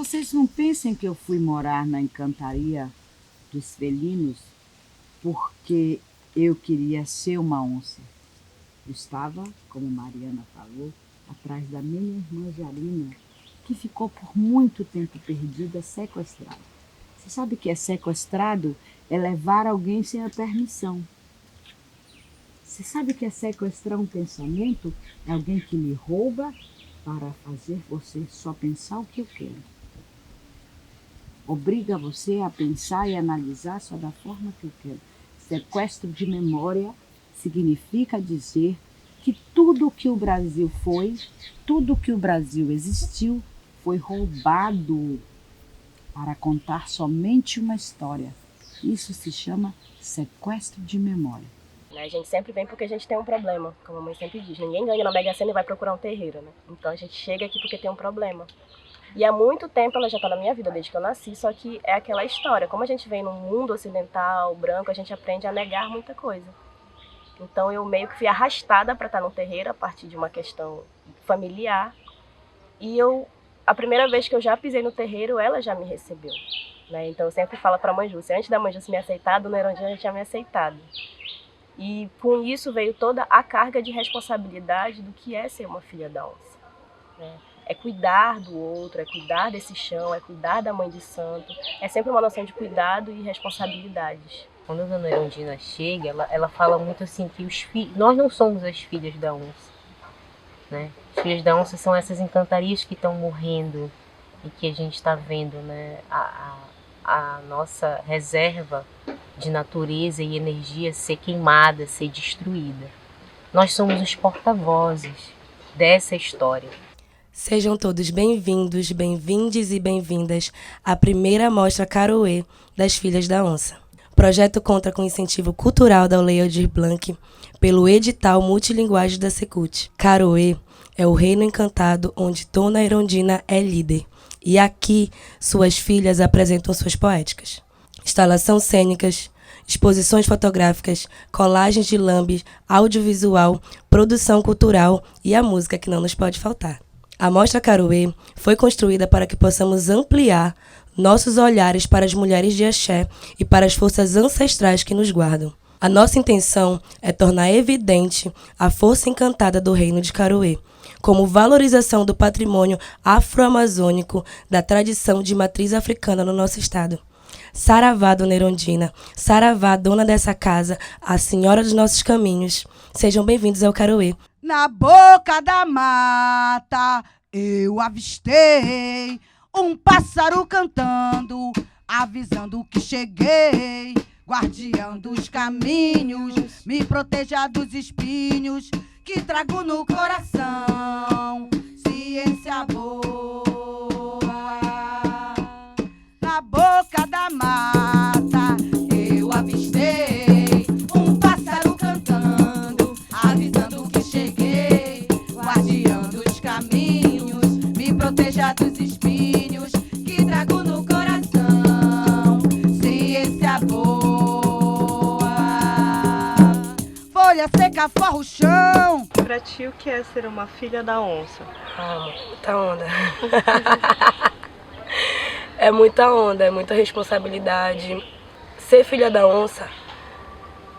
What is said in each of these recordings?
vocês não pensem que eu fui morar na encantaria dos felinos porque eu queria ser uma onça. Eu estava, como Mariana falou, atrás da minha irmã Jarina, que ficou por muito tempo perdida, sequestrada. Você sabe o que é sequestrado? É levar alguém sem a permissão. Você sabe o que é sequestrar um pensamento? É alguém que lhe rouba para fazer você só pensar o que eu quero. Obriga você a pensar e analisar só da forma que eu quero. Sequestro de memória significa dizer que tudo que o Brasil foi, tudo que o Brasil existiu, foi roubado para contar somente uma história. Isso se chama sequestro de memória. A gente sempre vem porque a gente tem um problema, como a mãe sempre diz. Ninguém ganha na Mega Sena e vai procurar um terreiro, né? Então a gente chega aqui porque tem um problema. E há muito tempo ela já está na minha vida, desde que eu nasci, só que é aquela história. Como a gente vem num mundo ocidental, branco, a gente aprende a negar muita coisa. Então eu meio que fui arrastada para estar no terreiro a partir de uma questão familiar. E a primeira vez que eu já pisei no terreiro, ela já me recebeu. Né? Então eu sempre falo para a Mãe Júcia, antes da Mãe Júcia me aceitar, a Dona Erundina já tinha me aceitado. E com isso veio toda a carga de responsabilidade do que é ser uma filha da onça. Né? É cuidar do outro, é cuidar desse chão, é cuidar da mãe de santo. É sempre uma noção de cuidado e responsabilidades. Quando a Dona Erundina chega, ela fala muito assim que nós não somos as filhas da onça. Né? As filhas da onça são essas encantarias que estão morrendo e que a gente está vendo, né? A nossa reserva de natureza e energia ser queimada, ser destruída. Nós somos os porta-vozes dessa história. Sejam todos bem-vindos, bem-vindes e bem-vindas à primeira mostra Caroê das Filhas da Onça. O projeto conta com incentivo cultural da Lei Aldir Blanc pelo edital Multilinguagem da Secult. Caroê é o reino encantado onde Dona Erundina é líder. E aqui, suas filhas apresentam suas poéticas. Instalações cênicas, exposições fotográficas, colagens de lambes, audiovisual, produção cultural e a música que não nos pode faltar. A Mostra Caroê foi construída para que possamos ampliar nossos olhares para as mulheres de axé e para as forças ancestrais que nos guardam. A nossa intenção é tornar evidente a força encantada do reino de Caroê, como valorização do patrimônio afro-amazônico da tradição de matriz africana no nosso estado. Saravá, Dona Erundina, saravá, dona dessa casa, a senhora dos nossos caminhos. Sejam bem-vindos ao Caroê. Na boca da mata eu avistei um pássaro cantando, avisando que cheguei. Guardião dos caminhos, me proteja dos espinhos que trago no coração. Ciência boa. Na boca da mata eu avistei um pássaro cantando, avisando que cheguei. Guardião dos caminhos, me proteja dos espinhos que trago no coração. Ciência boa. Folha seca forra o chão. Pra ti, o que é ser uma filha da onça? Muita onda. É muita onda, é muita responsabilidade. Ser filha da onça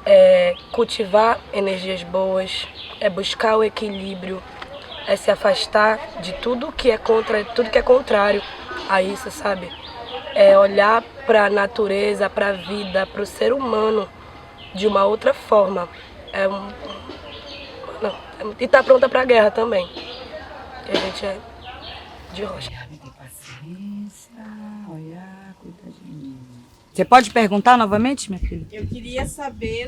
é cultivar energias boas, é buscar o equilíbrio, é se afastar de tudo que é contrário a isso, sabe? É olhar para a natureza, para a vida, para o ser humano de uma outra forma. E tá pronta para a guerra também. Que a gente é de rocha. Você pode perguntar novamente, minha filha? Eu queria saber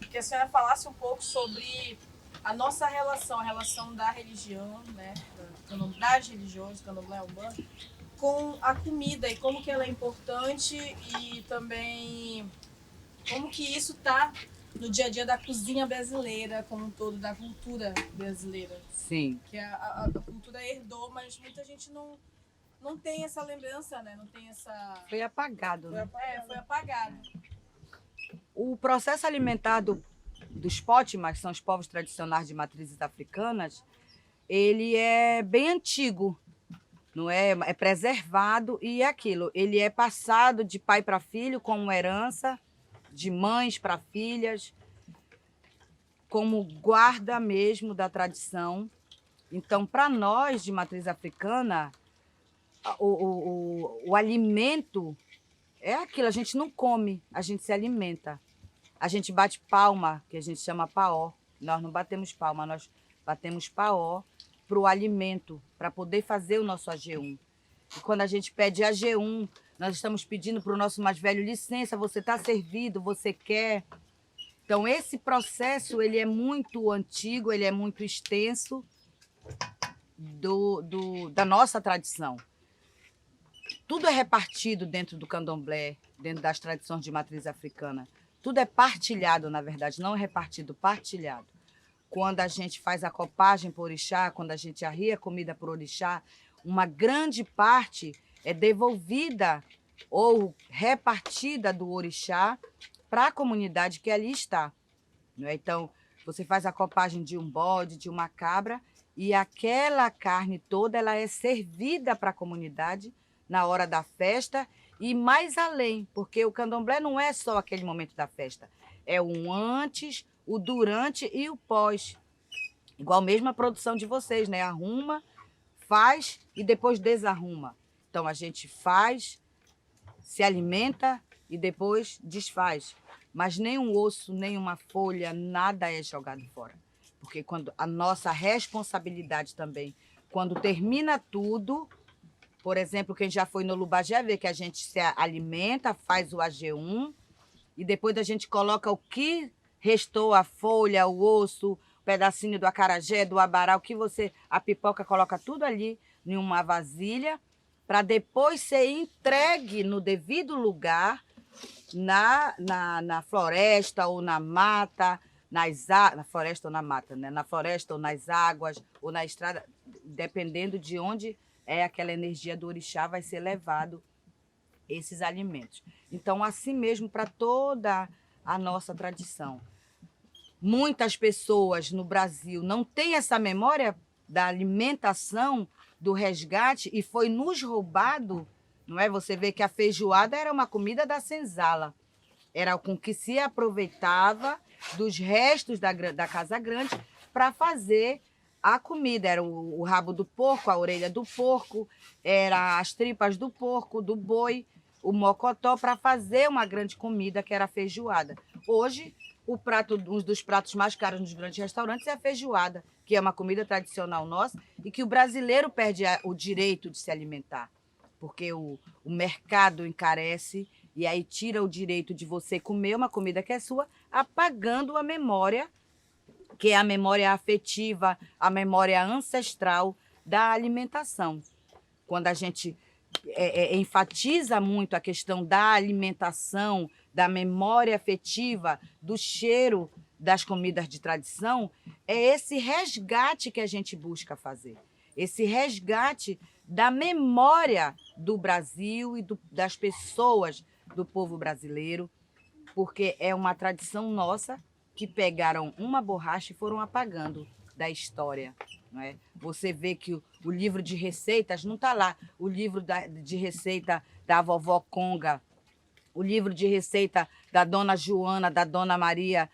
que a senhora falasse um pouco sobre a nossa relação, a relação da religião, né, das religiões, candomblé umbanda, com a comida e como que ela é importante e também como que isso está no dia a dia da cozinha brasileira como um todo, da cultura brasileira. Sim. Que a cultura herdou, mas muita gente não tem essa lembrança, né? Não tem essa... Foi apagado, né? Foi apagado. O processo alimentar dos Potimas, que são os povos tradicionais de matrizes africanas, ele é bem antigo. não é? É preservado e é aquilo. Ele é passado de pai para filho como herança, de mães para filhas, como guarda mesmo da tradição. Então, para nós de matriz africana, o alimento é aquilo, a gente não come, a gente se alimenta. A gente bate palma, que a gente chama paó. Nós não batemos palma, nós batemos paó para o alimento, para poder fazer o nosso AG1. E quando a gente pede AG1, nós estamos pedindo para o nosso mais velho, licença, você está servido, você quer. Então, esse processo ele é muito antigo, ele é muito extenso da nossa tradição. Tudo é repartido dentro do candomblé, dentro das tradições de matriz africana. Tudo é partilhado, na verdade, não é repartido, partilhado. Quando a gente faz a copagem por orixá, quando a gente arria comida por orixá, uma grande parte é devolvida ou repartida do orixá para a comunidade que ali está. Não é? Então, você faz a copagem de um bode, de uma cabra, e aquela carne toda ela é servida para a comunidade na hora da festa e mais além, porque o candomblé não é só aquele momento da festa, é o antes, o durante e o pós. Igual mesmo a produção de vocês, né? Arruma, faz e depois desarruma. Então a gente faz, se alimenta e depois desfaz. Mas nem um osso, nem uma folha, nada é jogado fora. Porque quando a nossa responsabilidade também, quando termina tudo, por exemplo, quem já foi no Lubagé vê que a gente se alimenta, faz o AG1 e depois a gente coloca o que restou, a folha, o osso, o pedacinho do acarajé, do abará, o que você, a pipoca, coloca tudo ali em uma vasilha para depois ser entregue no devido lugar na floresta ou na mata, na floresta ou na mata, né? Na floresta ou nas águas ou na estrada, dependendo de onde é aquela energia do orixá, vai ser levado esses alimentos. Então, assim mesmo para toda a nossa tradição. Muitas pessoas no Brasil não têm essa memória da alimentação, do resgate, e foi nos roubado, não é? Você vê que a feijoada era uma comida da senzala, era com que se aproveitava dos restos da Casa Grande para fazer a comida. Era o rabo do porco, a orelha do porco, era as tripas do porco, do boi, o mocotó, para fazer uma grande comida que era a feijoada. Hoje, um dos pratos mais caros nos grandes restaurantes é a feijoada, que é uma comida tradicional nossa e que o brasileiro perde o direito de se alimentar, porque o mercado encarece e aí tira o direito de você comer uma comida que é sua, apagando a memória, que é a memória afetiva, a memória ancestral da alimentação. Quando a gente enfatiza muito a questão da alimentação, da memória afetiva, do cheiro das comidas de tradição, é esse resgate que a gente busca fazer. Esse resgate da memória do Brasil e das pessoas do povo brasileiro, porque é uma tradição nossa que pegaram uma borracha e foram apagando da história. Não é? Você vê que o livro de receitas não está lá, o livro de receita da vovó Conga, o livro de receita da dona Joana, da dona Maria,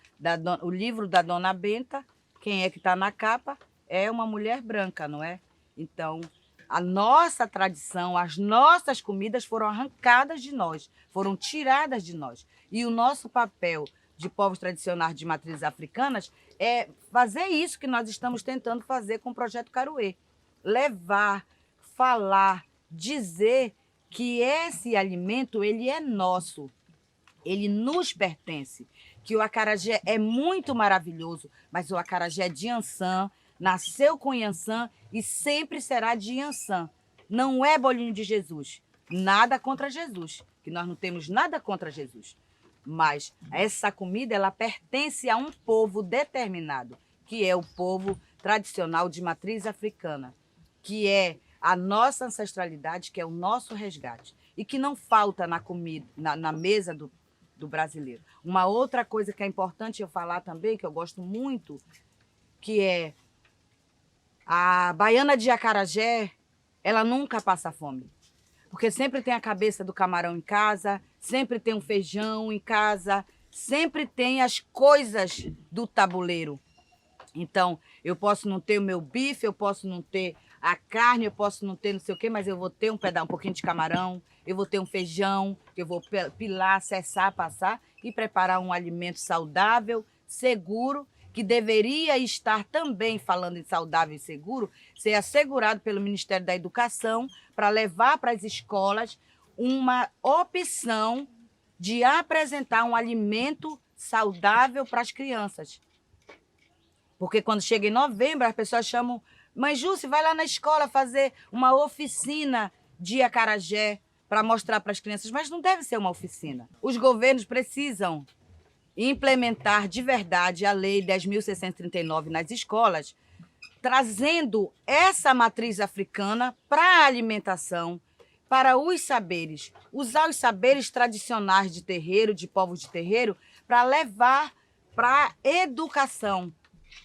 o livro da dona Benta, quem é que está na capa? É uma mulher branca, não é? Então, a nossa tradição, as nossas comidas foram arrancadas de nós, foram tiradas de nós. E o nosso papel de povos tradicionais de matrizes africanas é fazer isso que nós estamos tentando fazer com o Projeto Caruê. Levar, falar, dizer que esse alimento ele é nosso, ele nos pertence, que o acarajé é muito maravilhoso, mas o acarajé é de Iansã, nasceu com Iansã e sempre será de Iansã. Não é bolinho de Jesus, nada contra Jesus, que nós não temos nada contra Jesus. Mas essa comida ela pertence a um povo determinado, que é o povo tradicional de matriz africana, que é a nossa ancestralidade, que é o nosso resgate, e que não falta na comida, na mesa do brasileiro. Uma outra coisa que é importante eu falar também, que eu gosto muito, que é a baiana de acarajé, ela nunca passa fome. Porque sempre tem a cabeça do camarão em casa, sempre tem um feijão em casa, sempre tem as coisas do tabuleiro. Então, eu posso não ter o meu bife, eu posso não ter a carne, eu posso não ter não sei o quê, mas eu vou ter um pouquinho de camarão, eu vou ter um feijão, que eu vou pilar, cessar, passar e preparar um alimento saudável, seguro, que deveria estar também, falando em saudável e seguro, ser assegurado pelo Ministério da Educação para levar para as escolas uma opção de apresentar um alimento saudável para as crianças. Porque quando chega em novembro, as pessoas chamam, mãe Jússi, vai lá na escola fazer uma oficina de acarajé para mostrar para as crianças, mas não deve ser uma oficina. Os governos precisam implementar de verdade a Lei 10.639 nas escolas, trazendo essa matriz africana para a alimentação, para os saberes, usar os saberes tradicionais de terreiro, de povos de terreiro, para levar para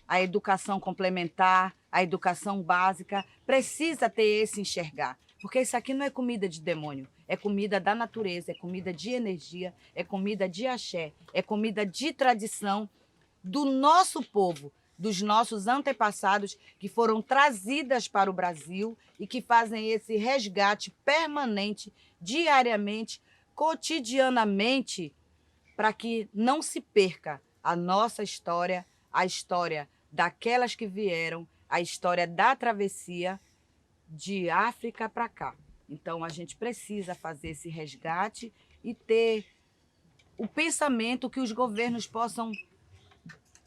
a educação complementar, a educação básica, precisa ter esse enxergar. Porque isso aqui não é comida de demônio, é comida da natureza, é comida de energia, é comida de axé, é comida de tradição do nosso povo, dos nossos antepassados que foram trazidas para o Brasil e que fazem esse resgate permanente, diariamente, cotidianamente, para que não se perca a nossa história, a história daquelas que vieram, a história da travessia de África para cá. Então, a gente precisa fazer esse resgate e ter o pensamento que os governos possam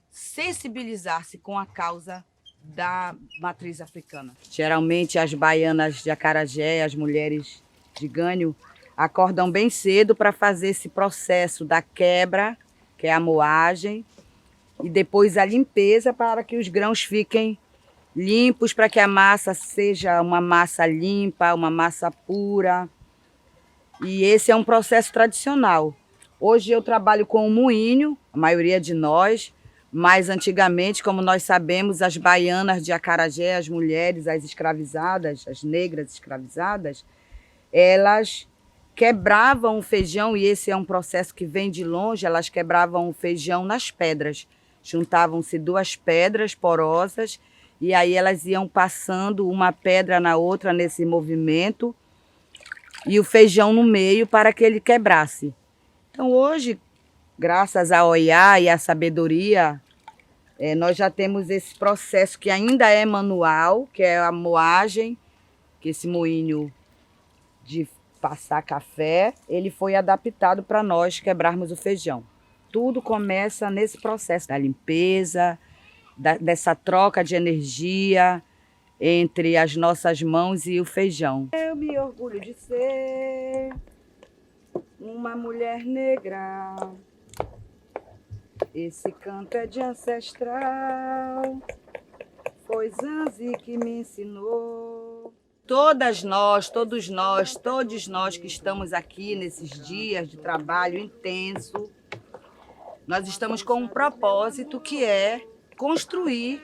sensibilizar-se com a causa da matriz africana. Geralmente, as baianas de acarajé, as mulheres de Gânio, acordam bem cedo para fazer esse processo da quebra, que é a moagem, e depois a limpeza para que os grãos fiquem limpos, para que a massa seja uma massa limpa, uma massa pura. E esse é um processo tradicional. Hoje eu trabalho com o moinho, a maioria de nós, mas antigamente, como nós sabemos, as baianas de acarajé, as mulheres, as escravizadas, as negras escravizadas, elas quebravam o feijão, e esse é um processo que vem de longe, elas quebravam o feijão nas pedras. Juntavam-se duas pedras porosas e aí elas iam passando uma pedra na outra nesse movimento e o feijão no meio para que ele quebrasse. Então hoje, graças à Oiá e à sabedoria, nós já temos esse processo que ainda é manual, que é a moagem, que esse moinho de passar café, ele foi adaptado para nós quebrarmos o feijão. Tudo começa nesse processo da limpeza, dessa troca de energia entre as nossas mãos e o feijão. Eu me orgulho de ser uma mulher negra. Esse canto é de ancestral, foi Zanzi que me ensinou. Todas nós, todos nós que estamos aqui nesses dias de trabalho intenso, nós estamos com um propósito que é construir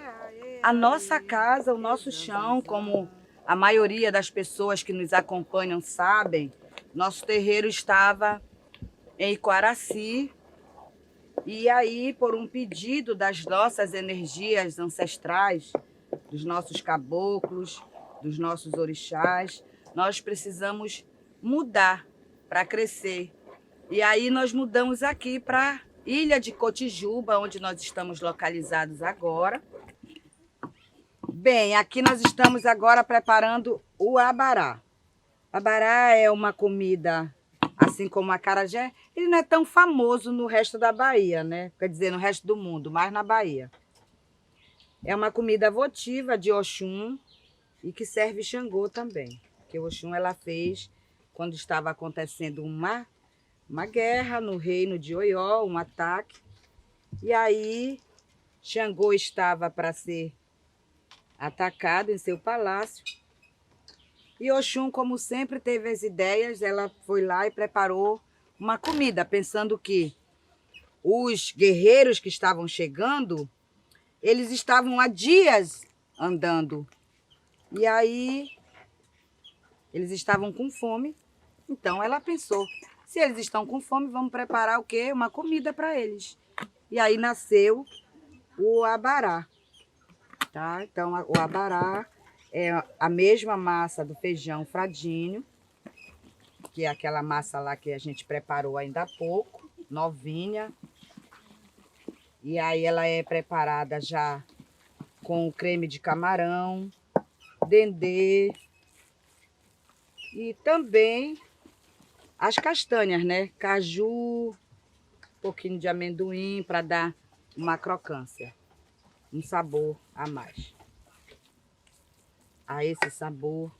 a nossa casa, o nosso chão, como a maioria das pessoas que nos acompanham sabem. Nosso terreiro estava em Iquaraci e aí, por um pedido das nossas energias ancestrais, dos nossos caboclos, dos nossos orixás, nós precisamos mudar para crescer. E aí nós mudamos aqui para Ilha de Cotijuba, onde nós estamos localizados agora. Bem, aqui nós estamos agora preparando o abará. Abará é uma comida, assim como o acarajé, ele não é tão famoso no resto da Bahia, né? Quer dizer, no resto do mundo, mas na Bahia. É uma comida votiva de Oxum e que serve Xangô também. Que Oxum ela fez quando estava acontecendo uma guerra no reino de Oió, um ataque. E aí Xangô estava para ser atacado em seu palácio. E Oxum, como sempre, teve as ideias, ela foi lá e preparou uma comida, pensando que os guerreiros que estavam chegando, eles estavam há dias andando. E aí Eles estavam com fome, então ela pensou, se eles estão com fome, vamos preparar o quê? Uma comida para eles. E aí nasceu o abará, tá? Então o abará é a mesma massa do feijão fradinho, que é aquela massa lá que a gente preparou ainda há pouco, novinha. E aí ela é preparada já com creme de camarão, dendê e também as castanhas, né? Caju, um pouquinho de amendoim para dar uma crocância, um sabor a mais. A esse sabor,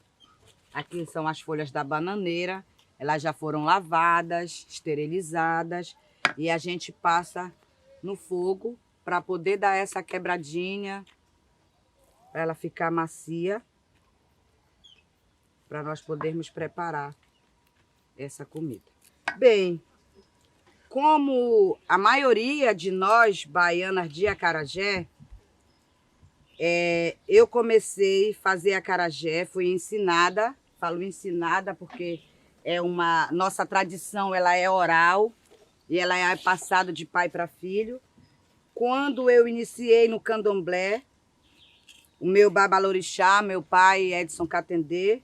aqui são as folhas da bananeira, elas já foram lavadas, esterilizadas e a gente passa no fogo para poder dar essa quebradinha, para ela ficar macia, para nós podermos preparar essa comida. Bem, como a maioria de nós baianas de acarajé, eu comecei a fazer acarajé, fui ensinada, falo ensinada porque nossa tradição ela é oral e ela é passada de pai para filho. Quando eu iniciei no candomblé, o meu babalorixá, meu pai Edson Catendê,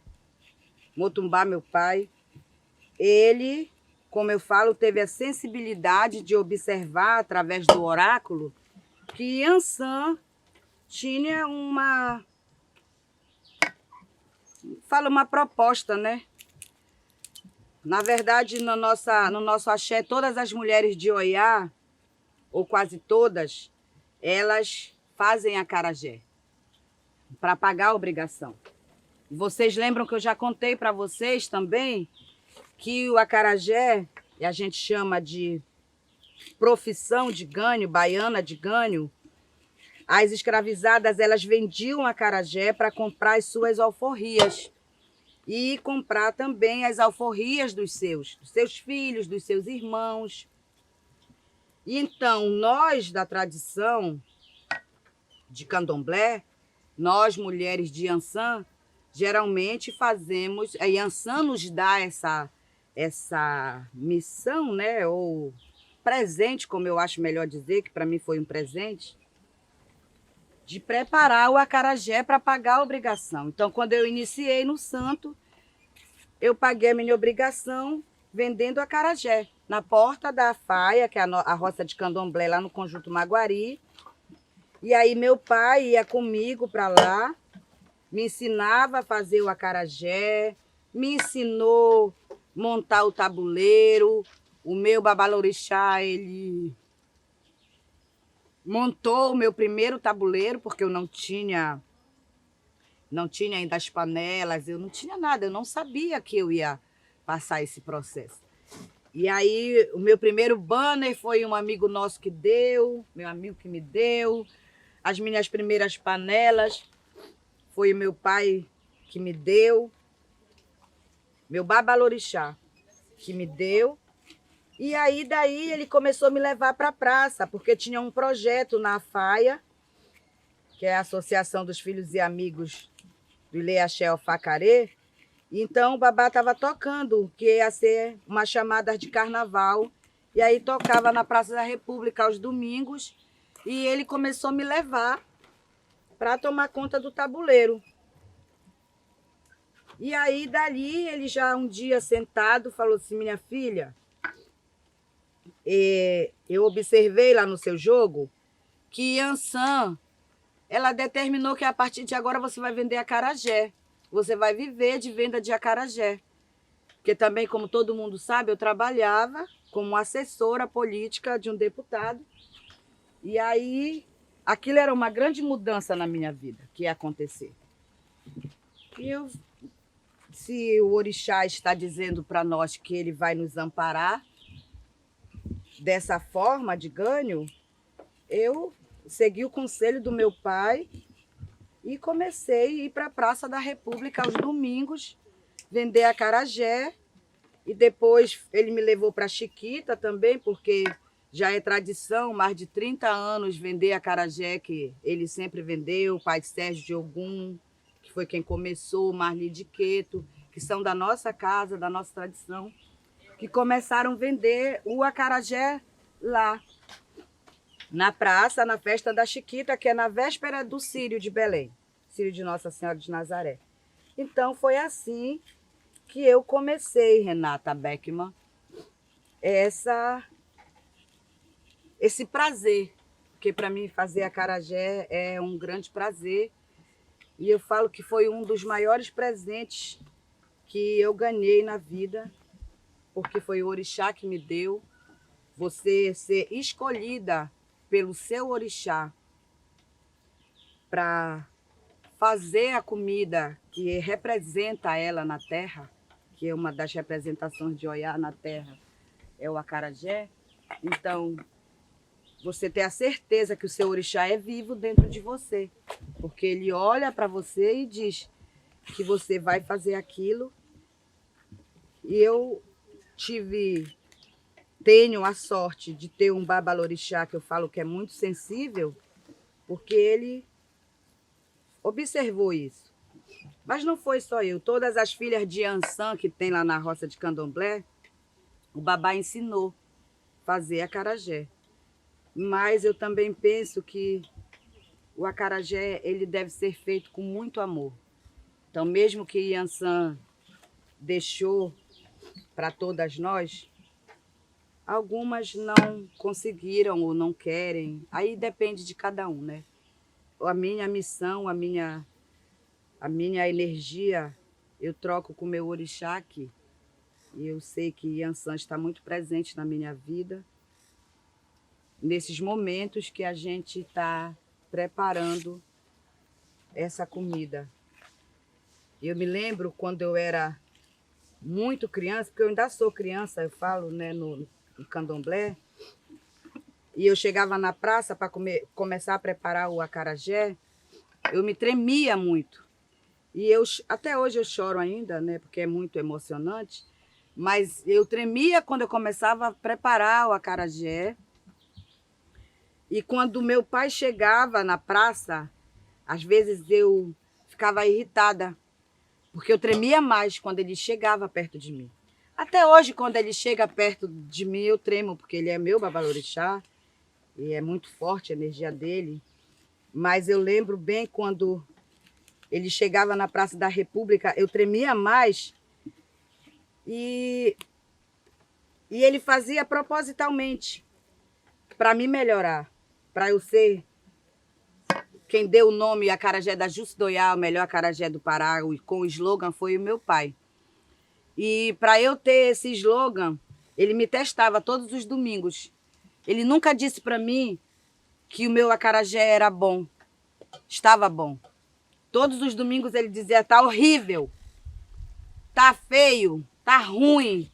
Motumbá, meu pai, ele, como eu falo, teve a sensibilidade de observar através do oráculo que Yansan tinha uma proposta, né? Na verdade, no nosso axé, todas as mulheres de Oiá, ou quase todas, elas fazem acarajé para pagar a obrigação. Vocês lembram que eu já contei para vocês também que o acarajé, e a gente chama de profissão de ganho, baiana de ganho, as escravizadas elas vendiam acarajé para comprar as suas alforrias e comprar também as alforrias dos seus filhos, dos seus irmãos. E então, nós da tradição de candomblé, nós mulheres de Yansan, geralmente fazemos, a Yansan nos dá essa missão, né, ou presente, como eu acho melhor dizer, que para mim foi um presente, de preparar o acarajé para pagar a obrigação. Então, quando eu iniciei no santo, eu paguei a minha obrigação vendendo acarajé na porta da Faia, que é a roça de candomblé lá no Conjunto Maguari. E aí meu pai ia comigo para lá, me ensinava a fazer o acarajé, me ensinou a montar o tabuleiro. O meu babalorixá, ele montou o meu primeiro tabuleiro, porque eu não tinha ainda as panelas, eu não tinha nada, eu não sabia que eu ia passar esse processo. E aí, o meu primeiro banner foi um amigo nosso que deu, meu amigo que me deu. As minhas primeiras panelas foi o meu pai que me deu, meu babalorixá que me deu. E aí, daí, ele começou a me levar para a praça, porque tinha um projeto na Faia, que é a Associação dos Filhos e Amigos do Ilê Axé Alfacarê. Então, o babá estava tocando, que ia ser uma chamada de carnaval. E aí, tocava na Praça da República aos domingos. E ele começou a me levar para tomar conta do tabuleiro. E aí, dali, ele já um dia sentado, falou assim, minha filha, eu observei lá no seu jogo que Yansan, ela determinou que a partir de agora você vai vender acarajé. Você vai viver de venda de acarajé. Porque também, como todo mundo sabe, eu trabalhava como assessora política de um deputado. E aí, aquilo era uma grande mudança na minha vida que ia acontecer. E se o orixá está dizendo para nós que ele vai nos amparar dessa forma de ganho, eu segui o conselho do meu pai e comecei a ir para a Praça da República aos domingos, vender acarajé. E depois ele me levou para Chiquita também, porque já é tradição, mais de 30 anos, vender acarajé, que ele sempre vendeu, o pai Sérgio de Ogum, que foi quem começou, Marli de Queto, que que são da nossa casa, da nossa tradição, que começaram a vender o acarajé lá, na praça, na festa da Chiquita, que é na véspera do Círio de Belém, Círio de Nossa Senhora de Nazaré. Então, foi assim que eu comecei, Renata Beckmann, esse prazer, porque para mim fazer acarajé é um grande prazer, e eu falo que foi um dos maiores presentes que eu ganhei na vida, porque foi o orixá que me deu. Você ser escolhida pelo seu orixá para fazer a comida que representa ela na terra, que é uma das representações de Oiá na terra, é o acarajé. Então, você ter a certeza que o seu orixá é vivo dentro de você, porque ele olha para você e diz que você vai fazer aquilo. E eu tenho a sorte de ter um babalorixá que eu falo que é muito sensível, porque ele observou isso. Mas não foi só eu, todas as filhas de Ançã que tem lá na roça de Candomblé, o babá ensinou a fazer acarajé. Mas eu também penso que o acarajé ele deve ser feito com muito amor. Então, mesmo que Yansan deixou para todas nós, algumas não conseguiram ou não querem. Aí depende de cada um, né? A minha missão, a minha energia, eu troco com o meu orixá aqui. E eu sei que Yansan está muito presente na minha vida, nesses momentos que a gente está preparando essa comida. Eu me lembro quando eu era muito criança, porque eu ainda sou criança, eu falo, né, no candomblé, e eu chegava na praça para começar a preparar o acarajé, eu me tremia muito. E até hoje eu choro ainda, né, porque é muito emocionante, mas eu tremia quando eu começava a preparar o acarajé. E quando meu pai chegava na praça, às vezes eu ficava irritada, porque eu tremia mais quando ele chegava perto de mim. Até hoje, quando ele chega perto de mim, eu tremo, porque ele é meu babalorixá, e é muito forte a energia dele. Mas eu lembro bem quando ele chegava na Praça da República, eu tremia mais, e ele fazia propositalmente para me melhorar. Para eu ser quem deu o nome acarajé da Justo-Oiá, o melhor acarajé do Pará, com o slogan foi o meu pai. E para eu ter esse slogan, ele me testava todos os domingos. Ele nunca disse para mim que o meu acarajé era bom, estava bom. Todos os domingos ele dizia, tá horrível, tá feio, tá ruim.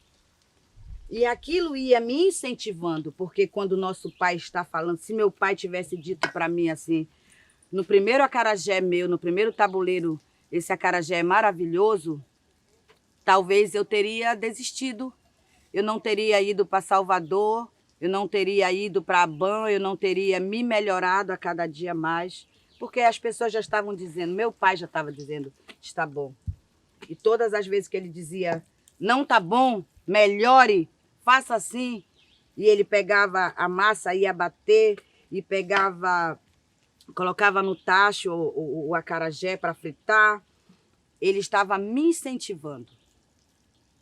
E aquilo ia me incentivando, porque quando o nosso pai está falando, se meu pai tivesse dito para mim assim, no primeiro acarajé meu, no primeiro tabuleiro, esse acarajé é maravilhoso, talvez eu teria desistido. Eu não teria ido para Salvador, eu não teria ido para Aban, eu não teria me melhorado a cada dia mais, porque as pessoas já estavam dizendo, meu pai já estava dizendo, está bom. E todas as vezes que ele dizia, não está bom, melhore, faça assim. E ele pegava a massa, ia bater, e colocava no tacho o acarajé para fritar. Ele estava me incentivando.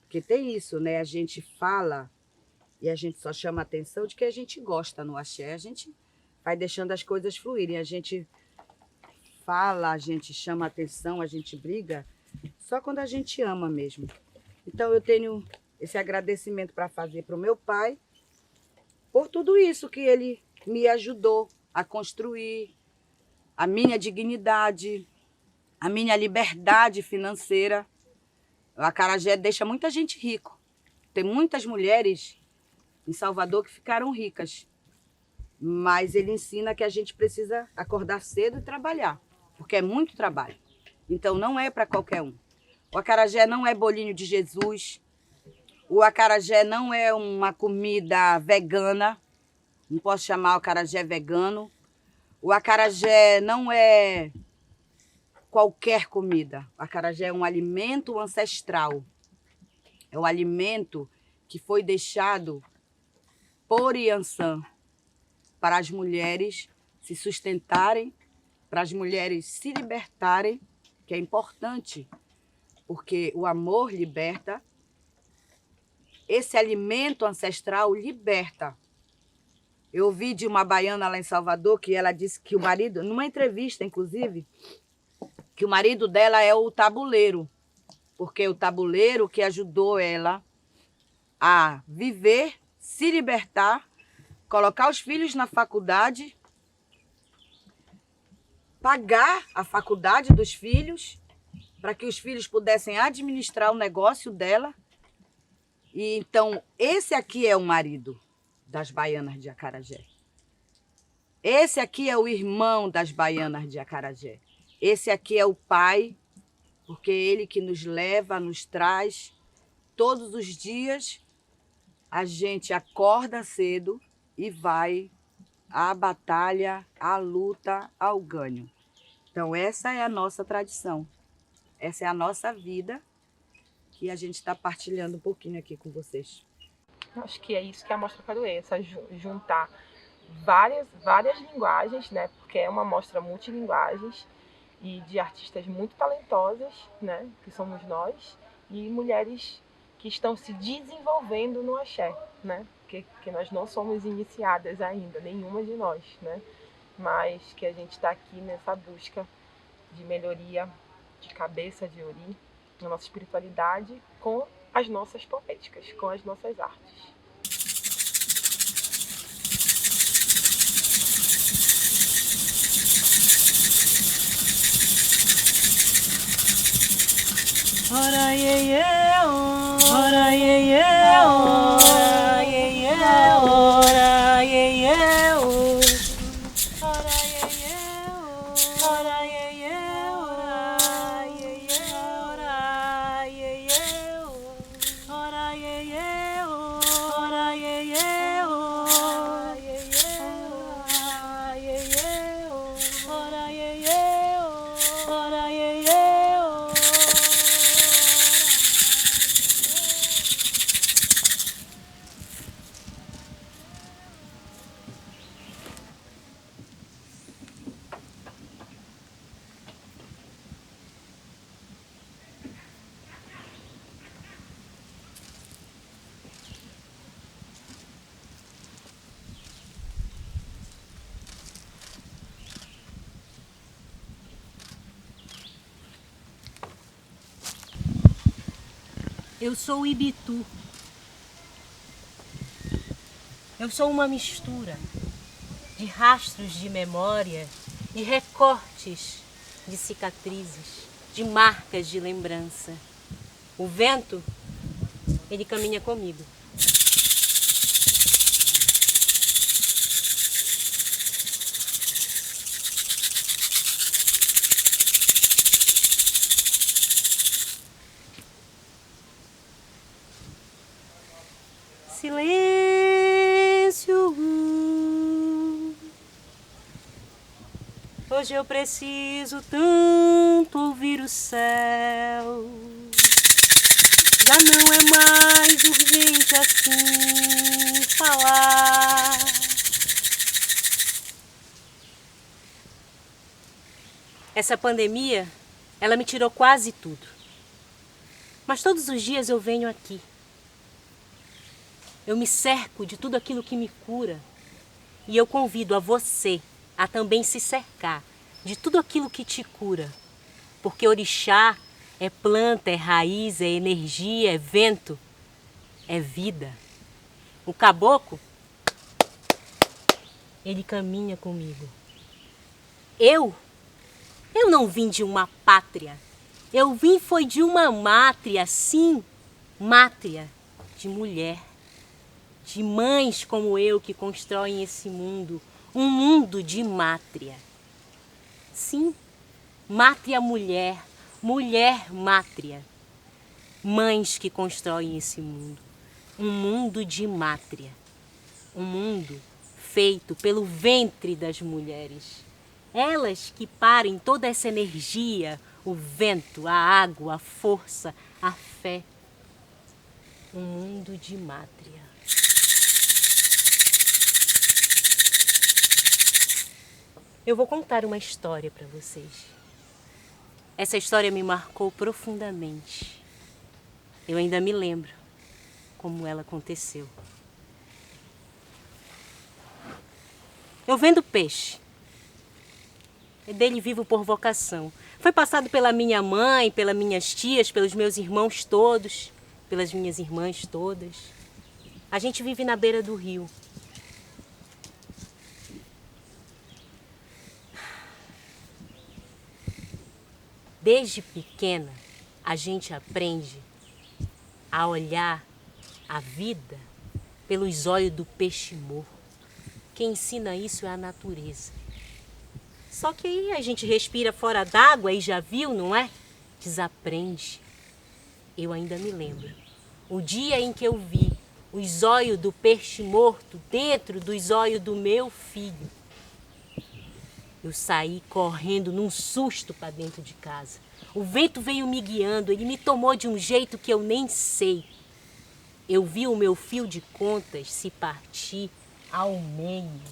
Porque tem isso, né? A gente fala e a gente só chama a atenção de que a gente gosta no axé. A gente vai deixando as coisas fluírem. A gente fala, a gente chama a atenção, a gente briga, só quando a gente ama mesmo. Então eu tenho esse agradecimento para fazer para o meu pai por tudo isso que ele me ajudou a construir, a minha dignidade, a minha liberdade financeira. O acarajé deixa muita gente rico. Tem muitas mulheres em Salvador que ficaram ricas, mas ele ensina que a gente precisa acordar cedo e trabalhar, porque é muito trabalho. Então não é para qualquer um. O acarajé não é bolinho de Jesus. O acarajé não é uma comida vegana. Não posso chamar o acarajé vegano. O acarajé não é qualquer comida. O acarajé é um alimento ancestral. É um alimento que foi deixado por Iansã para as mulheres se sustentarem, para as mulheres se libertarem, que é importante, porque o amor liberta. Esse alimento ancestral liberta. Eu ouvi de uma baiana lá em Salvador que ela disse que o marido, numa entrevista inclusive, que o marido dela é o tabuleiro, porque o tabuleiro que ajudou ela a viver, se libertar, colocar os filhos na faculdade, pagar a faculdade dos filhos, para que os filhos pudessem administrar o negócio dela. E então, esse aqui é o marido das baianas de acarajé. Esse aqui é o irmão das baianas de acarajé. Esse aqui é o pai, porque é ele que nos leva, nos traz. Todos os dias a gente acorda cedo e vai à batalha, à luta, ao ganho. Então essa é a nossa tradição. Essa é a nossa vida que a gente está partilhando um pouquinho aqui com vocês. Acho que é isso que é a Mostra Caruê, essa juntar várias linguagens, né? Porque é uma mostra multilinguagens e de artistas muito talentosas, né? Que somos nós, e mulheres que estão se desenvolvendo no axé, né? Porque nós não somos iniciadas ainda, nenhuma de nós, né? Mas que a gente está aqui nessa busca de melhoria de cabeça, de ori, na nossa espiritualidade, com as nossas poéticas, com as nossas artes. Ora ye ye ora ye ye ora ye ye ora ye ye ora ye ye ora ye ye ora ye ye ora ye ye ora ye ye ora ye ye ora ye ye ora ye ye ora ye ye ora ye ye. Eu sou o Ibitu. Eu sou uma mistura de rastros de memória, de recortes de cicatrizes, de marcas de lembrança. O vento, ele caminha comigo. Silêncio. Hoje eu preciso tanto ouvir o céu. Já não é mais urgente assim falar. Essa pandemia, ela me tirou quase tudo. Mas todos os dias eu venho aqui. Eu me cerco de tudo aquilo que me cura. E eu convido a você a também se cercar de tudo aquilo que te cura. Porque orixá é planta, é raiz, é energia, é vento, é vida. O caboclo, ele caminha comigo. Eu não vim de uma pátria. Eu vim foi de uma mátria, sim, mátria de mulher. De mães como eu que constroem esse mundo, um mundo de mátria. Sim, mátria mulher, mulher mátria. Mães que constroem esse mundo, um mundo de mátria. Um mundo feito pelo ventre das mulheres. Elas que parem toda essa energia, o vento, a água, a força, a fé. Um mundo de mátria. Eu vou contar uma história para vocês. Essa história me marcou profundamente. Eu ainda me lembro como ela aconteceu. Eu vendo peixe. É dele vivo por vocação. Foi passado pela minha mãe, pelas minhas tias, pelos meus irmãos todos, pelas minhas irmãs todas. A gente vive na beira do rio. Desde pequena, a gente aprende a olhar a vida pelos olhos do peixe morto. Quem ensina isso é a natureza. Só que aí a gente respira fora d'água e já viu, não é? Desaprende. Eu ainda me lembro. O dia em que eu vi os olhos do peixe morto dentro dos olhos do meu filho. Eu saí correndo num susto para dentro de casa. O vento veio me guiando, ele me tomou de um jeito que eu nem sei. Eu vi o meu fio de contas se partir ao meio.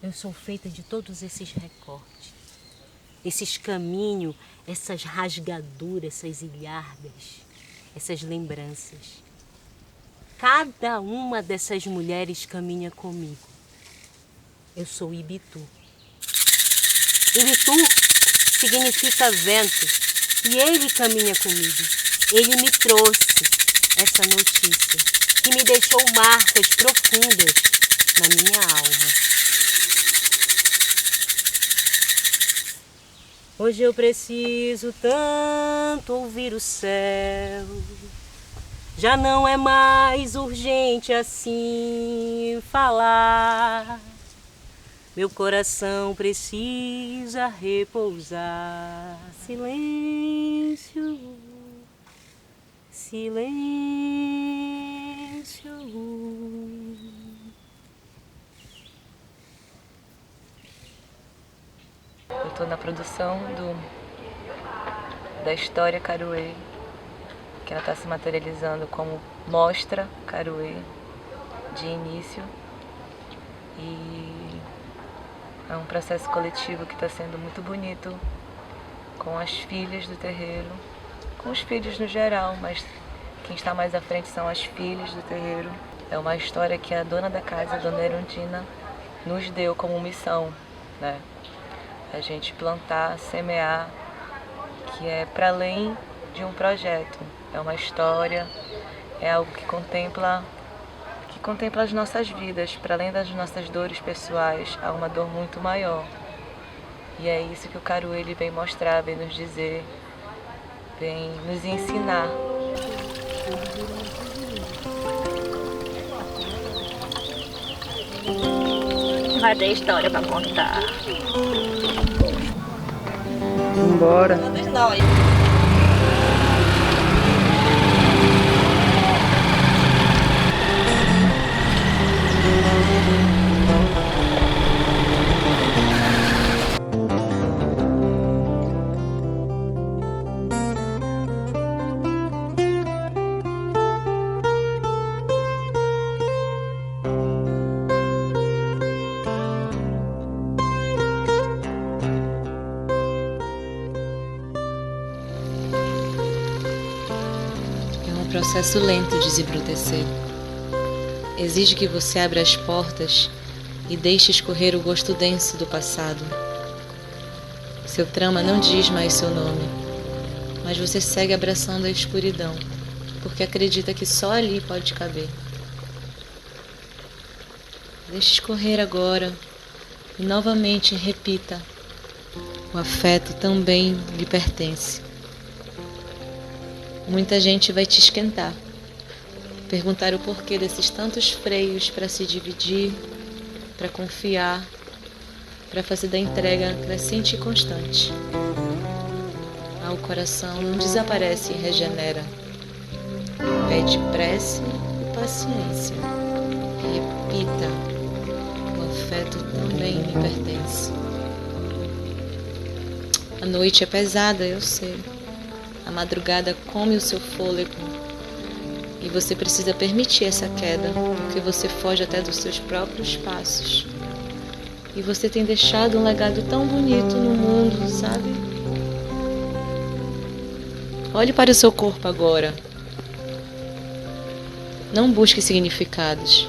Eu sou feita de todos esses recortes, esses caminhos, essas rasgaduras, essas ilhargas, essas lembranças. Cada uma dessas mulheres caminha comigo. Eu sou Ibitu. Ibitu significa vento e ele caminha comigo. Ele me trouxe essa notícia que me deixou marcas profundas na minha alma. Hoje eu preciso tanto ouvir o céu. Já não é mais urgente assim falar. Meu coração precisa repousar. Silêncio, silêncio. Eu estou na produção da história Caruê, que ela está se materializando como mostra Caruê de início, e é um processo coletivo que está sendo muito bonito com as filhas do terreiro, com os filhos no geral, mas quem está mais à frente são as filhas do terreiro. É uma história que a dona da casa, a dona Erundina, nos deu como missão, né? A gente plantar, semear, que é para além de um projeto. É uma história, é algo que contempla as nossas vidas. Para além das nossas dores pessoais, há uma dor muito maior. E é isso que o Caruê ele vem mostrar, vem nos dizer, vem nos ensinar. Vai ter história para contar. Vambora. Processo lento de desembrutecer. Exige que você abra as portas e deixe escorrer o gosto denso do passado. Seu trama não diz mais seu nome, mas você segue abraçando a escuridão, porque acredita que só ali pode caber. Deixe escorrer agora e novamente repita: o afeto também lhe pertence. Muita gente vai te esquentar, perguntar o porquê desses tantos freios para se dividir, para confiar, para fazer da entrega crescente e constante. O coração não desaparece e regenera. Pede prece e paciência. Repita: o afeto também me pertence. A noite é pesada, eu sei. A madrugada come o seu fôlego. E você precisa permitir essa queda, porque você foge até dos seus próprios passos. E você tem deixado um legado tão bonito no mundo, sabe? Olhe para o seu corpo agora. Não busque significados.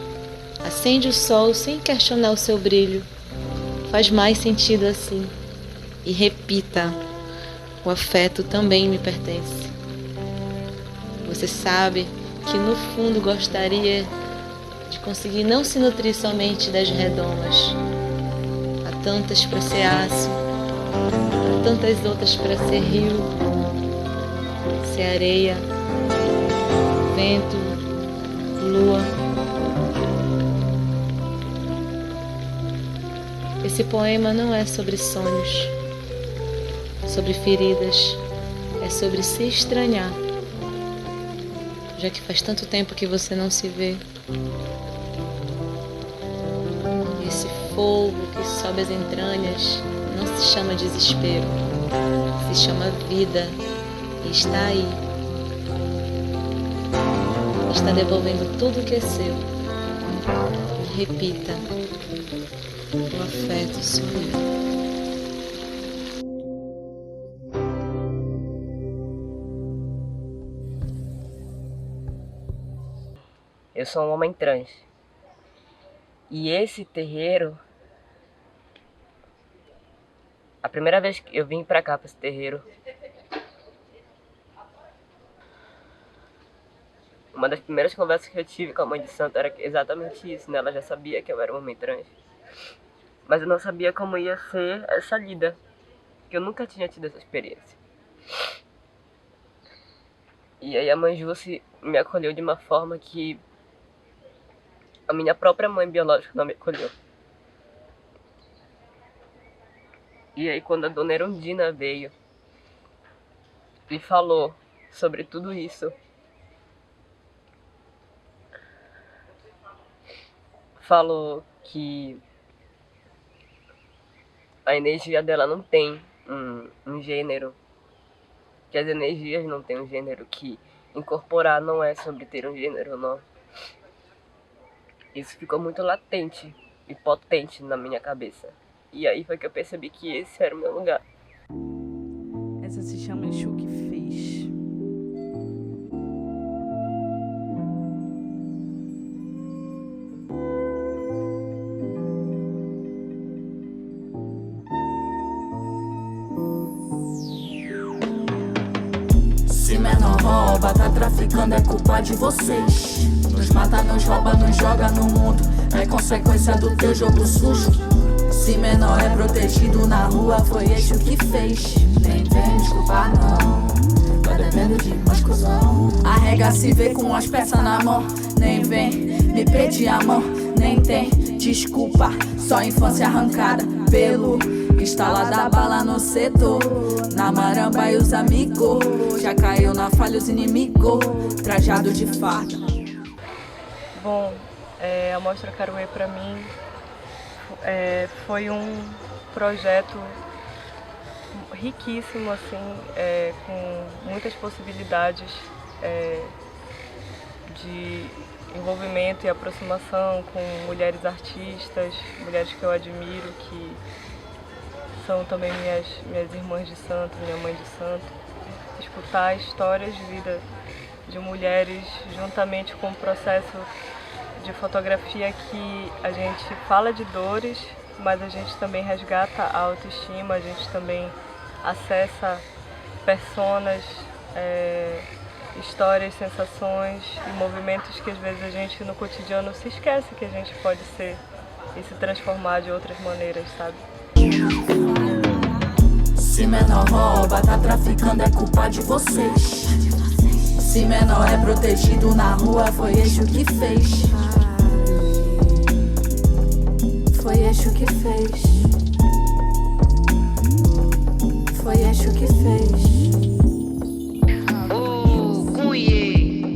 Acende o sol sem questionar o seu brilho. Faz mais sentido assim. E repita: o afeto também me pertence. Você sabe que no fundo gostaria de conseguir não se nutrir somente das redomas. Há tantas para ser aço, há tantas outras para ser rio, ser areia, vento, lua. Esse poema não é sobre sonhos, sobre feridas, é sobre se estranhar, já que faz tanto tempo que você não se vê. Esse fogo que sobe as entranhas não se chama desespero, se chama vida. E está aí. Está devolvendo tudo que é seu. E repita: o afeto sou eu. Eu sou um homem trans. E esse terreiro, a primeira vez que eu vim pra cá, pra esse terreiro, uma das primeiras conversas que eu tive com a mãe de santo era exatamente isso, né? Ela já sabia que eu era um homem trans. Mas eu não sabia como ia ser essa lida, porque eu nunca tinha tido essa experiência. E aí a mãe Jússi me acolheu de uma forma que a minha própria mãe biológica não me acolheu. E aí quando a dona Erundina veio e falou sobre tudo isso, falou que a energia dela não tem um gênero, que as energias não têm um gênero, que incorporar não é sobre ter um gênero, não. Isso ficou muito latente e potente na minha cabeça. E aí foi que eu percebi que esse era o meu lugar. Essa se chama Exu que fez. Se menor rouba, tá traficando, é culpa de vocês. Nos mata, nos rouba, nos joga no mundo, é consequência do teu jogo sujo. Se menor é protegido na rua, foi Exu que fez. Nem vem desculpar não, tá devendo de uma exclusão. Arrega se vê com as peças na mão, nem vem me pedir a mão, nem tem desculpa. Só infância arrancada pelo estala da bala no setor. Na maramba e os amigos, já caiu na falha os inimigos, trajado de farda. Bom, a Mostra Caruê para mim foi um projeto riquíssimo, assim, com muitas possibilidades de envolvimento e aproximação com mulheres artistas, mulheres que eu admiro, que são também minhas irmãs de santo, minha mãe de santo. Escutar histórias de vida de mulheres juntamente com o processo de fotografia que a gente fala de dores, mas a gente também resgata a autoestima, a gente também acessa personas, histórias, sensações e movimentos que às vezes a gente no cotidiano se esquece que a gente pode ser e se transformar de outras maneiras, sabe? Se menor rouba, tá traficando, é culpa de vocês. Se Se menor é protegido na rua, foi Exu que fez. Foi Exu que fez. Foi Exu que fez.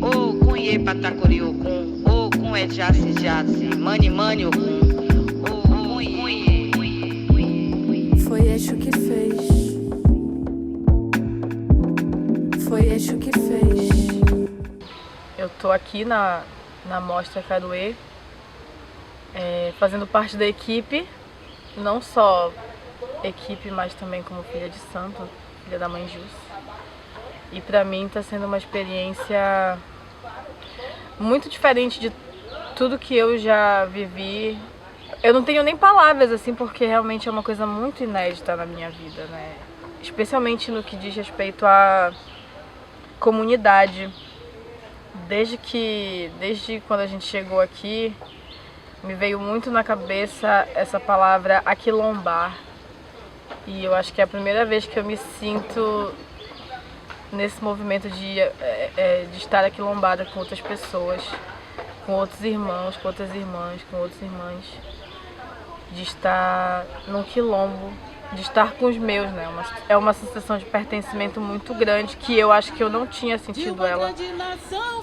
Ô Cunhê Patacoriocum, ô Cun é Jace, Mani Ocum. Foi Exu que fez. Foi Exu que fez. Eu tô aqui na Mostra Caruê, fazendo parte da equipe, não só equipe, mas também como filha de santo, filha da mãe Jus. E pra mim tá sendo uma experiência muito diferente de tudo que eu já vivi. Eu não tenho nem palavras, assim, porque realmente é uma coisa muito inédita na minha vida, né? Especialmente no que diz respeito à comunidade. Desde quando a gente chegou aqui, me veio muito na cabeça essa palavra aquilombar. E eu acho que é a primeira vez que eu me sinto nesse movimento de estar aquilombada com outras pessoas, com outros irmãos, com outras irmãs, com outras irmãs. De estar num quilombo, de estar com os meus, né? É uma sensação de pertencimento muito grande que eu acho que eu não tinha sentido ela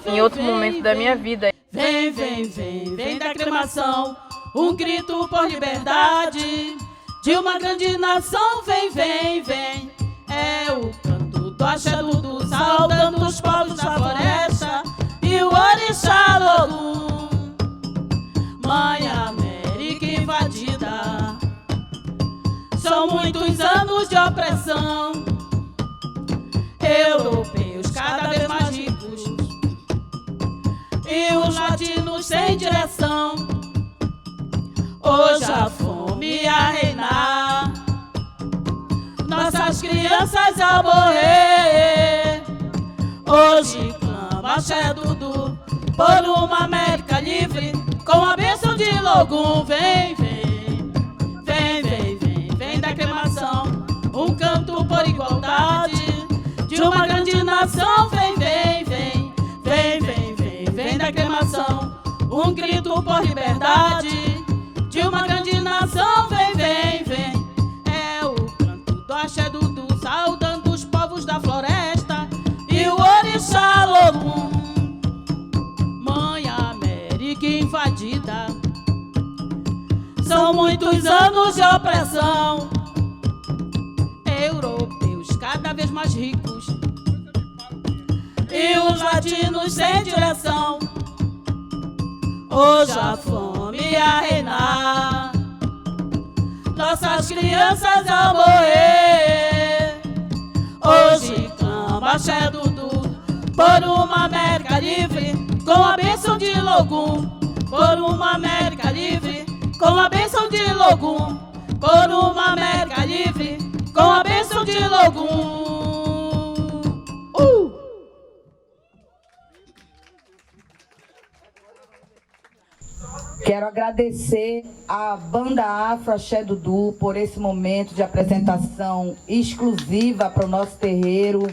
em outro momento da minha vida. Vem, vem, vem, vem da cremação, um grito por liberdade. De uma grande nação, vem, vem, vem. É o canto do axé Dudu, saudando os povos da floresta e o orixá Logum. Mãe América invadida, são muitos anos de opressão. Europeus cada vez mais ricos e os latinos sem direção. Hoje a fome a reinar, nossas crianças a morrer. Hoje clama axé Dudu por uma América livre, com a bênção de Logum. Vem, vem, vem, vem, vem, vem da cremação, um canto por igualdade. De uma grande nação, vem, vem, vem, vem, vem, vem, vem da cremação, um grito por liberdade. De uma grande nação, vem, vem, vem. É o canto do axé Dudu, saudando os povos da floresta e o orixá Logum. Mãe América invadida, são muitos anos de opressão. Europeus cada vez mais ricos e os latinos sem direção. Hoje a fome a reinar, nossas crianças a morrer. Hoje clama axé Dudu por uma América livre, com a bênção de Logum. Por uma América livre, com a bênção de Logum. Por uma América livre, com a bênção de Logum. Quero agradecer à Banda Afro Axé Dudu por esse momento de apresentação exclusiva para o nosso terreiro,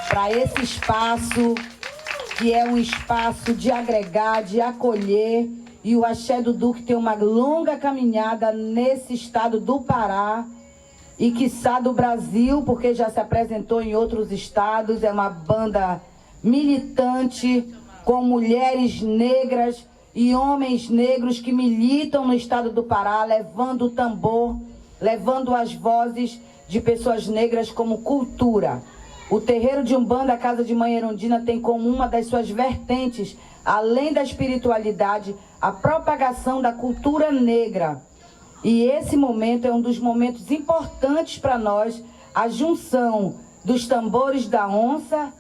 para esse espaço que é um espaço de agregar, de acolher, e o Axé Dudu que tem uma longa caminhada nesse estado do Pará e quiçá do Brasil, porque já se apresentou em outros estados. É uma banda militante com mulheres negras e homens negros que militam no estado do Pará, levando o tambor, levando as vozes de pessoas negras como cultura. O terreiro de Umbanda, a Casa de Mãe Erundina, tem como uma das suas vertentes, além da espiritualidade, a propagação da cultura negra. E esse momento é um dos momentos importantes para nós, a junção dos tambores da onça,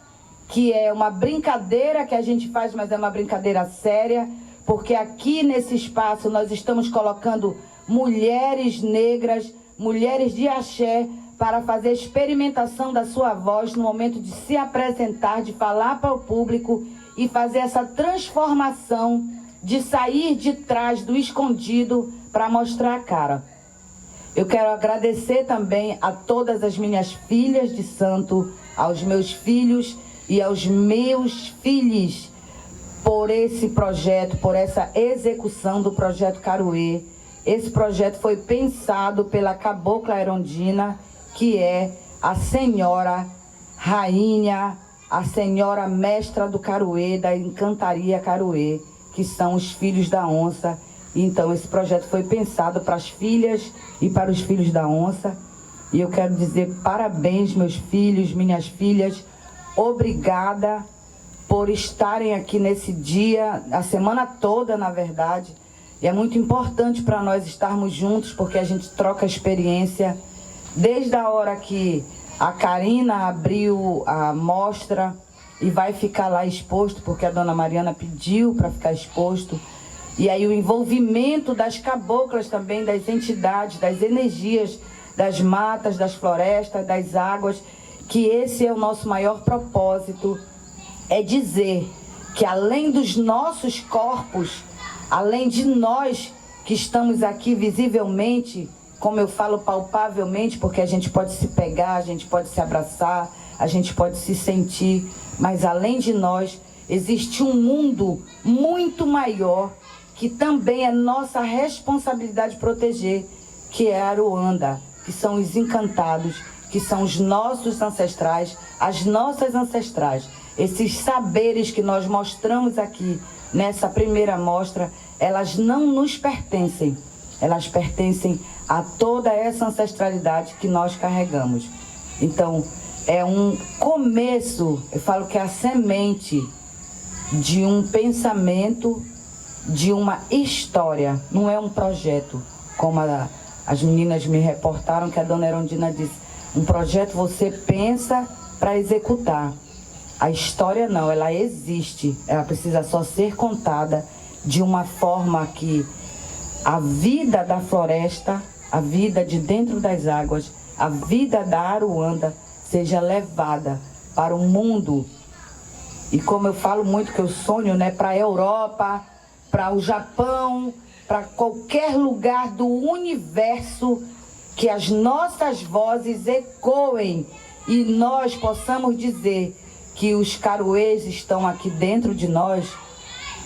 que é uma brincadeira que a gente faz, mas é uma brincadeira séria, porque aqui nesse espaço nós estamos colocando mulheres negras, mulheres de axé, para fazer experimentação da sua voz no momento de se apresentar, de falar para o público e fazer essa transformação de sair de trás do escondido para mostrar a cara. Eu quero agradecer também a todas as minhas filhas de santo, aos meus filhos e aos meus filhos por esse projeto, por essa execução do projeto Caruê. Esse projeto foi pensado pela cabocla Erondina, que é a senhora rainha, a senhora mestra do Caruê, da encantaria Caruê, que são os filhos da onça. Então esse projeto foi pensado para as filhas e para os filhos da onça. E eu quero dizer parabéns, meus filhos, minhas filhas. Obrigada por estarem aqui nesse dia, a semana toda, na verdade. E é muito importante para nós estarmos juntos, porque a gente troca experiência. Desde a hora que a Karina abriu a mostra e vai ficar lá exposto, porque a dona Mariana pediu para ficar exposto. E aí o envolvimento das caboclas também, das entidades, das energias, das matas, das florestas, das águas, que esse é o nosso maior propósito, é dizer que além dos nossos corpos, além de nós que estamos aqui visivelmente, como eu falo, palpavelmente, porque a gente pode se pegar, a gente pode se abraçar, a gente pode se sentir, mas além de nós, existe um mundo muito maior que também é nossa responsabilidade proteger, que é a Aruanda, que são os encantados, que são os nossos ancestrais, as nossas ancestrais. Esses saberes que nós mostramos aqui nessa primeira mostra, elas não nos pertencem, elas pertencem a toda essa ancestralidade que nós carregamos. Então, é um começo, eu falo que é a semente de um pensamento, de uma história, não é um projeto, como as meninas me reportaram, que a dona Erondina disse, um projeto você pensa para executar. A história não, ela existe, ela precisa só ser contada de uma forma que a vida da floresta, a vida de dentro das águas, a vida da Aruanda seja levada para o mundo. E como eu falo muito que eu sonho, né, para a Europa, para o Japão, para qualquer lugar do universo, que as nossas vozes ecoem e nós possamos dizer que os caruês estão aqui dentro de nós,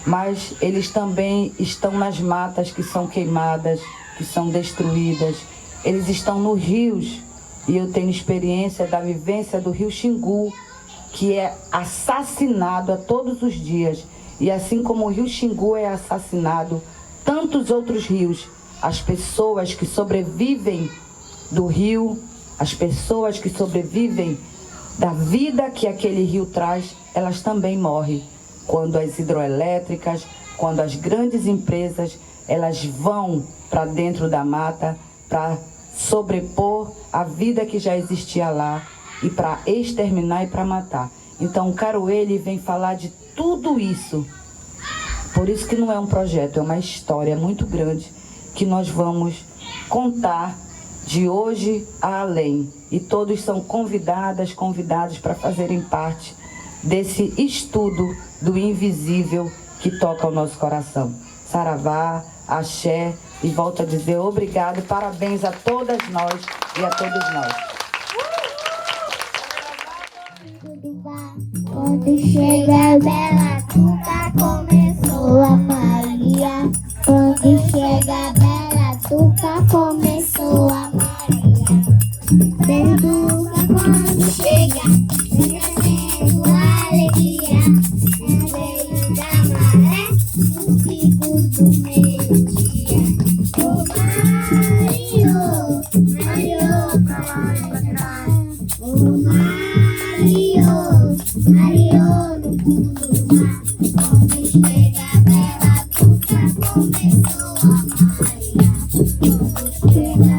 mas eles também estão nas matas que são queimadas, que são destruídas. Eles estão nos rios, e eu tenho experiência da vivência do rio Xingu, que é assassinado a todos os dias. E assim como o rio Xingu é assassinado, tantos outros rios, as pessoas que sobrevivem do rio, as pessoas que sobrevivem da vida que aquele rio traz, elas também morrem. Quando as hidroelétricas, quando as grandes empresas, elas vão para dentro da mata para sobrepor a vida que já existia lá e para exterminar e para matar. Então o Caruê, ele vem falar de tudo isso. Por isso que não é um projeto, é uma história muito grande que nós vamos contar de hoje a além. E todos são convidados para fazerem parte desse estudo do invisível que toca o nosso coração. Saravá, axé, e volto a dizer obrigado, parabéns a todas nós e a todos nós. Quando chega a Bela Tuca, começou a Maria. Quando chega a Bela Tuca, começou a Maria. Perduca quando chega, vem trazendo alegria. No meio da maré, no pico do meio-dia. Ô Mario, Mario, cavalo pra trás. Ô Mario, Mario, no fundo do mar. Quando chega a Bela Tuca, começou a Maria. Quando chega